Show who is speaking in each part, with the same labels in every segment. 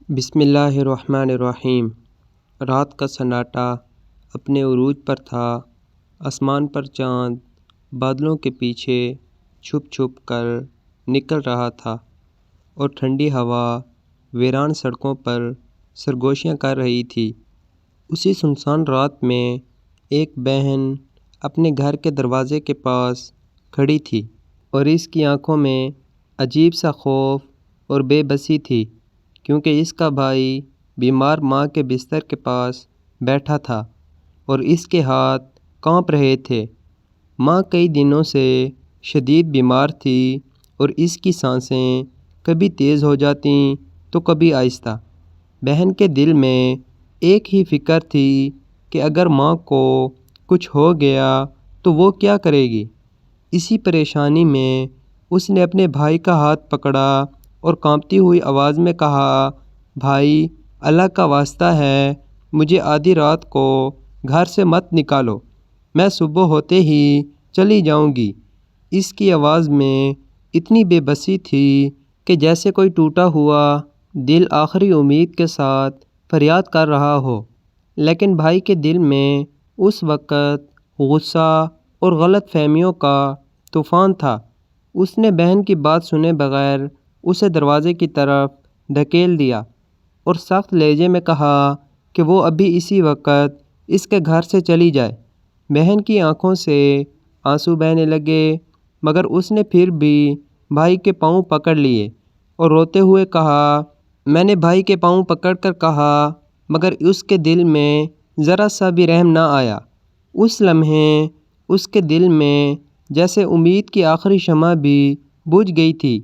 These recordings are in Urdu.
Speaker 1: بسم اللہ الرحمن الرحیم۔ رات کا سناٹا اپنے عروج پر تھا۔ آسمان پر چاند بادلوں کے پیچھے چھپ چھپ کر نکل رہا تھا اور ٹھنڈی ہوا ویران سڑکوں پر سرگوشیاں کر رہی تھی۔ اسی سنسان رات میں ایک بہن اپنے گھر کے دروازے کے پاس کھڑی تھی اور اس کی آنکھوں میں عجیب سا خوف اور بے بسی تھی، کیونکہ اس کا بھائی بیمار ماں کے بستر کے پاس بیٹھا تھا اور اس کے ہاتھ کانپ رہے تھے۔ ماں کئی دنوں سے شدید بیمار تھی اور اس کی سانسیں کبھی تیز ہو جاتیں تو کبھی آہستہ۔ بہن کے دل میں ایک ہی فکر تھی کہ اگر ماں کو کچھ ہو گیا تو وہ کیا کرے گی۔ اسی پریشانی میں اس نے اپنے بھائی کا ہاتھ پکڑا اور کانپتی ہوئی آواز میں کہا، بھائی، اللہ کا واسطہ ہے، مجھے آدھی رات کو گھر سے مت نکالو، میں صبح ہوتے ہی چلی جاؤں گی۔ اس کی آواز میں اتنی بے بسی تھی کہ جیسے کوئی ٹوٹا ہوا دل آخری امید کے ساتھ فریاد کر رہا ہو۔ لیکن بھائی کے دل میں اس وقت غصہ اور غلط فہمیوں کا طوفان تھا۔ اس نے بہن کی بات سنے بغیر اسے دروازے کی طرف دھکیل دیا اور سخت لہجے میں کہا کہ وہ ابھی اسی وقت اس کے گھر سے چلی جائے۔ بہن کی آنکھوں سے آنسو بہنے لگے، مگر اس نے پھر بھی بھائی کے پاؤں پکڑ لیے اور روتے ہوئے کہا، میں نے بھائی کے پاؤں پکڑ کر کہا، مگر اس کے دل میں ذرا سا بھی رحم نہ آیا۔ اس لمحے اس کے دل میں جیسے امید کی آخری شمع بھی بجھ گئی تھی۔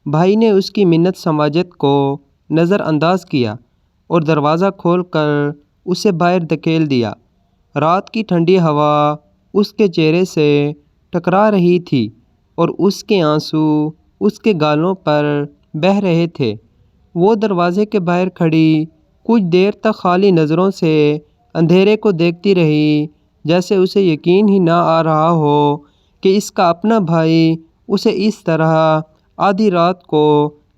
Speaker 1: بھائی نے اس کی منت سماجت کو نظر انداز کیا اور دروازہ کھول کر اسے باہر دھکیل دیا۔ رات کی ٹھنڈی ہوا اس کے چہرے سے ٹکرا رہی تھی اور اس کے آنسو اس کے گالوں پر بہہ رہے تھے۔ وہ دروازے کے باہر کھڑی کچھ دیر تک خالی نظروں سے اندھیرے کو دیکھتی رہی، جیسے اسے یقین ہی نہ آ رہا ہو کہ اس کا اپنا بھائی اسے اس طرح آدھی رات کو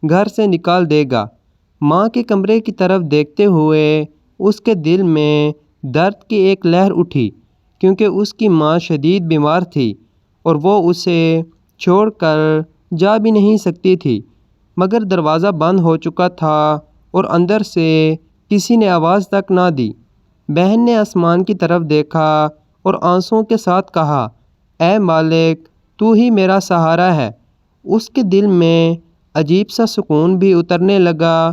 Speaker 1: گھر سے نکال دے گا۔ ماں کے کمرے کی طرف دیکھتے ہوئے اس کے دل میں درد کی ایک لہر اٹھی، کیونکہ اس کی ماں شدید بیمار تھی اور وہ اسے چھوڑ کر جا بھی نہیں سکتی تھی۔ مگر دروازہ بند ہو چکا تھا اور اندر سے کسی نے آواز تک نہ دی۔ بہن نے آسمان کی طرف دیکھا اور آنسوؤں کے ساتھ کہا، اے مالک، تو ہی میرا سہارا ہے۔ اس کے دل میں عجیب سا سکون بھی اترنے لگا،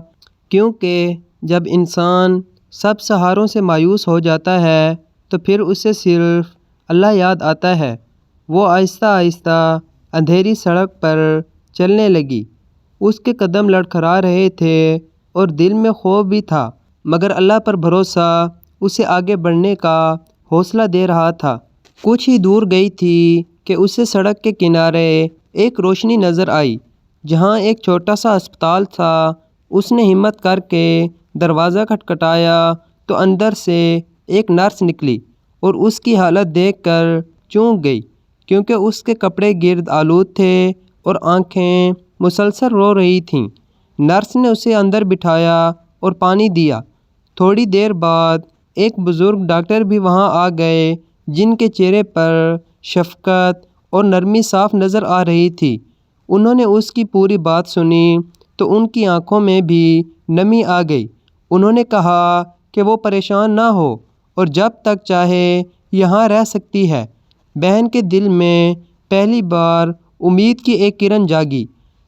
Speaker 1: کیونکہ جب انسان سب سہاروں سے مایوس ہو جاتا ہے تو پھر اسے صرف اللہ یاد آتا ہے۔ وہ آہستہ آہستہ اندھیری سڑک پر چلنے لگی۔ اس کے قدم لڑکھڑا رہے تھے اور دل میں خوف بھی تھا، مگر اللہ پر بھروسہ اسے آگے بڑھنے کا حوصلہ دے رہا تھا۔ کچھ ہی دور گئی تھی کہ اسے سڑک کے کنارے ایک روشنی نظر آئی، جہاں ایک چھوٹا سا ہسپتال تھا۔ اس نے ہمت کر کے دروازہ کھٹکھٹایا تو اندر سے ایک نرس نکلی اور اس کی حالت دیکھ کر چونک گئی، کیونکہ اس کے کپڑے گرد آلود تھے اور آنکھیں مسلسل رو رہی تھیں۔ نرس نے اسے اندر بٹھایا اور پانی دیا۔ تھوڑی دیر بعد ایک بزرگ ڈاکٹر بھی وہاں آ گئے، جن کے چہرے پر شفقت اور نرمی صاف نظر آ رہی تھی۔ انہوں نے اس کی پوری بات سنی تو ان کی آنکھوں میں بھی نمی آ گئی۔ انہوں نے کہا کہ وہ پریشان نہ ہو اور جب تک چاہے یہاں رہ سکتی ہے۔ بہن کے دل میں پہلی بار امید کی ایک کرن جاگی۔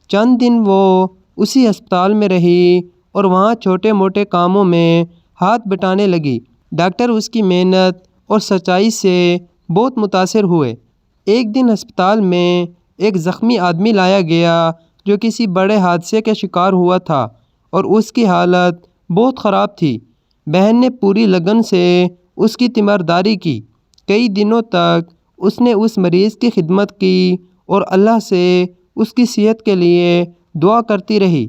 Speaker 1: چند دن وہ اسی ہسپتال میں رہی اور وہاں چھوٹے موٹے کاموں میں ہاتھ بٹانے لگی۔ ڈاکٹر اس کی محنت اور سچائی سے بہت متاثر ہوئے۔ ایک دن ہسپتال میں ایک زخمی آدمی لایا گیا جو کسی بڑے حادثے کا شکار ہوا تھا اور اس کی حالت بہت خراب تھی۔ بہن نے پوری لگن سے اس کی تیمارداری کی۔ کئی دنوں تک اس نے اس مریض کی خدمت کی اور اللہ سے اس کی صحت کے لیے دعا کرتی رہی۔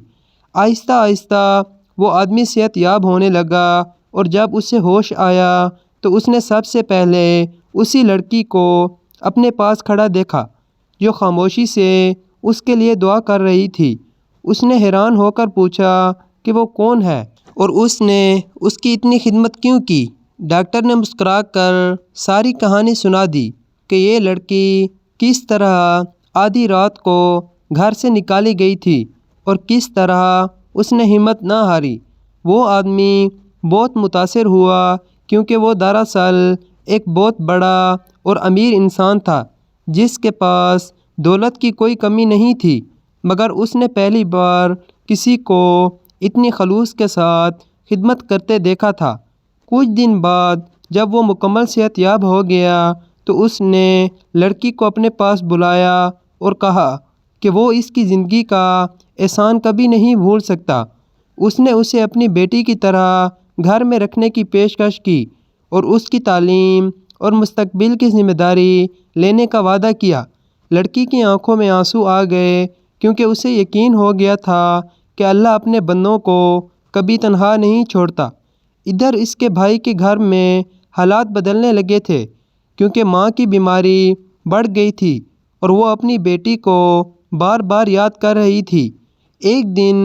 Speaker 1: آہستہ آہستہ وہ آدمی صحت یاب ہونے لگا اور جب اسے ہوش آیا تو اس نے سب سے پہلے اسی لڑکی کو اپنے پاس کھڑا دیکھا جو خاموشی سے اس کے لیے دعا کر رہی تھی۔ اس نے حیران ہو کر پوچھا کہ وہ کون ہے۔ اور اس نے اس کی اتنی خدمت کیوں کی؟ ڈاکٹر نے مسکرا کر ساری کہانی سنا دی کہ یہ لڑکی کس طرح آدھی رات کو گھر سے نکالی گئی تھی اور کس طرح اس نے ہمت نہ ہاری۔ وہ آدمی بہت متاثر ہوا کیونکہ وہ دراصل ایک بہت بڑا اور امیر انسان تھا جس کے پاس دولت کی کوئی کمی نہیں تھی، مگر اس نے پہلی بار کسی کو اتنی خلوص کے ساتھ خدمت کرتے دیکھا تھا۔ کچھ دن بعد جب وہ مکمل صحت یاب ہو گیا تو اس نے لڑکی کو اپنے پاس بلایا اور کہا کہ وہ اس کی زندگی کا احسان کبھی نہیں بھول سکتا۔ اس نے اسے اپنی بیٹی کی طرح گھر میں رکھنے کی پیشکش کی اور اس کی تعلیم اور مستقبل کی ذمہ داری لینے کا وعدہ کیا۔ لڑکی کی آنکھوں میں آنسو آ گئے کیونکہ اسے یقین ہو گیا تھا کہ اللہ اپنے بندوں کو کبھی تنہا نہیں چھوڑتا۔ ادھر اس کے بھائی کے گھر میں حالات بدلنے لگے تھے کیونکہ ماں کی بیماری بڑھ گئی تھی اور وہ اپنی بیٹی کو بار بار یاد کر رہی تھی۔ ایک دن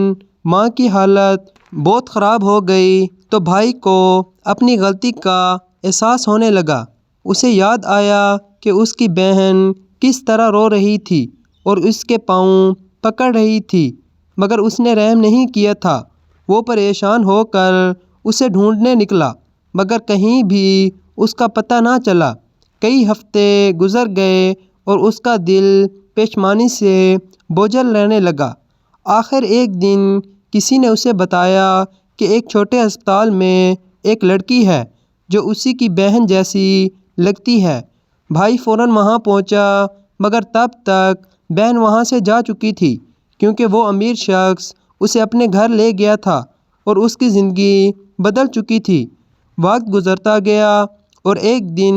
Speaker 1: ماں کی حالت بہت خراب ہو گئی تو بھائی کو اپنی غلطی کا احساس ہونے لگا۔ اسے یاد آیا کہ اس کی بہن کس طرح رو رہی تھی اور اس کے پاؤں پکڑ رہی تھی، مگر اس نے رحم نہیں کیا تھا۔ وہ پریشان ہو کر اسے ڈھونڈنے نکلا مگر کہیں بھی اس کا پتہ نہ چلا۔ کئی ہفتے گزر گئے اور اس کا دل پشیمانی سے بوجھل رہنے لگا۔ آخر ایک دن کسی نے اسے بتایا کہ ایک چھوٹے ہسپتال میں ایک لڑکی ہے جو اسی کی بہن جیسی لگتی ہے۔ بھائی فوراً وہاں پہنچا مگر تب تک بہن وہاں سے جا چکی تھی کیونکہ وہ امیر شخص اسے اپنے گھر لے گیا تھا اور اس کی زندگی بدل چکی تھی۔ وقت گزرتا گیا اور ایک دن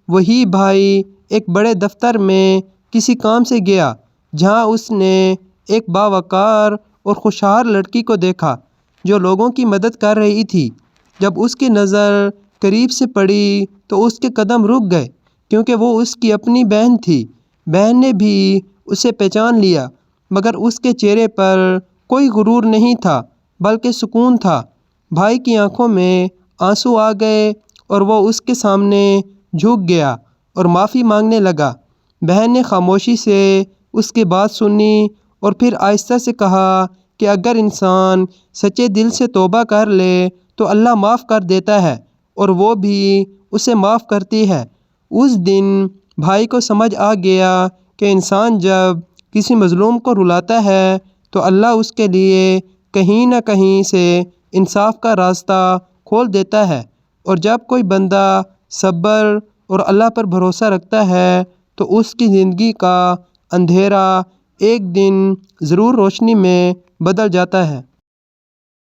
Speaker 1: وہی بھائی ایک بڑے دفتر میں کسی کام سے گیا جہاں اس نے ایک باوقار اور خوشحال لڑکی کو دیکھا جو لوگوں کی مدد کر رہی تھی۔ جب اس کی نظر قریب سے پڑی تو اس کے قدم رک گئے کیونکہ وہ اس کی اپنی بہن تھی۔ بہن نے بھی اسے پہچان لیا مگر اس کے چہرے پر کوئی غرور نہیں تھا بلکہ سکون تھا۔ بھائی کی آنکھوں میں آنسو آ گئے اور وہ اس کے سامنے جھک گیا اور معافی مانگنے لگا۔ بہن نے خاموشی سے اس کی بات سنی اور پھر آہستہ سے کہا کہ اگر انسان سچے دل سے توبہ کر لے تو اللہ معاف کر دیتا ہے اور وہ بھی اسے معاف کرتی ہے۔ اس دن بھائی کو سمجھ آ گیا کہ انسان جب کسی مظلوم کو رلاتا ہے تو اللہ اس کے لیے کہیں نہ کہیں سے انصاف کا راستہ کھول دیتا ہے، اور جب کوئی بندہ صبر اور اللہ پر بھروسہ رکھتا ہے تو اس کی زندگی کا اندھیرا ایک دن ضرور روشنی میں بدل جاتا ہے۔